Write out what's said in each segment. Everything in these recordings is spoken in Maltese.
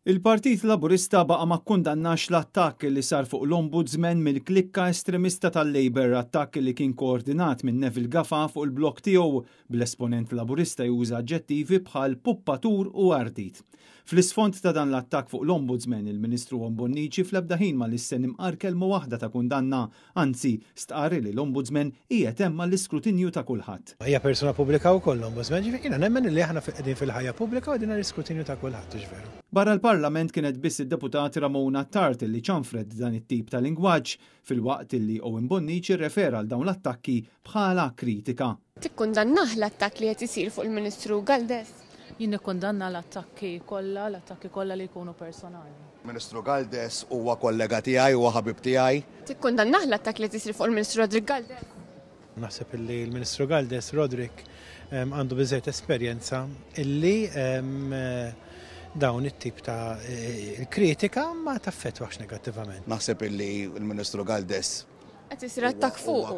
Il-Partit Laburista baqa' ma kkundannax l-attakk li sar fuq l-Ombudsman mill-klikka estremista tal-Labor, attakk li kien koordinat minn Neville Gafa fuq il-blok tiegħu bl-esponent Laburista juża aġġettivi bħal puppatur u ardit. Fl-isfond ta' dan l-attakk fuq l-Ombudsman, il-Ministru Bonnici fl-ebda ħin ma l-issen imqar kelma waħda ta' kundanna, anzi stqarri li l-Ombudsman qiegħed hemm l-iskrutinju ta' kulħadd. Hija persuna pubblika wkoll l-Ombudsman, ġifieri nemmen li aħna qegħdin fil-ħajja pubblika u qegħdin l-iskrutinju ta' kulħadd, ġifieri. Barra l-Parlament kienet biss id-deputati Ramona Tart li ċanfred dan it-tip ta' lingwaġġ fil-waqt li Owen Bonnici rrefera għal dawn l-attakki bħala kritika. Tikkundannaħ l-attakk li qed isir fuq il-Ministru Galdes? Jien nikkundanna l-attakki kollha li jkunu personali. Ministru Galdes huwa kollega tiegħi huwa ħabib tiegħi. Tikkundannaħ l-attakk li qed isir fuq il-Ministru Rodrik Galdes? Naħseb illi l-Ministru Galdes Rodrik għandu biżejjed esperjenza illi dawn it-tip ta' kritika ma taffettwax negattivament. Naħseb illi l-Ministru Galdes qed isir attakk fuq.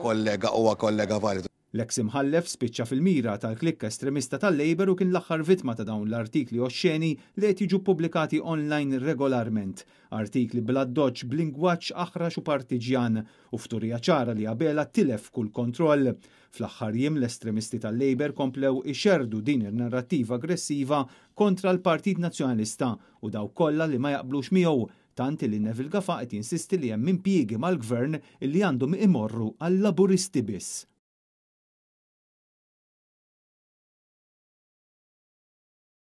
Huwa kollega validu. L-eks imħallef spiċċa fil-mira tal-klikka estremista tal-Labor u kien l-aħħar vittma ta' dawn l-artikli oxxeni li qed jiġu pubblikati online regolarment. Artikli bl-addoġġ b'lingwaġġ aħrax u partiġjan u fturija ċara li qabela tilef kull kontroll. Fl-aħħar jiem l-estremisti tal-Labor komplew ixerdu din ir-narrattiva aggressiva kontra l-Partit Nazzjonalista u daw kollha li ma jaqblux miegħu, tant li Neville Gafa qed jinsisti li hemm impjiegi mal-Gvern illi għandhom imorru għall-Laburisti biss.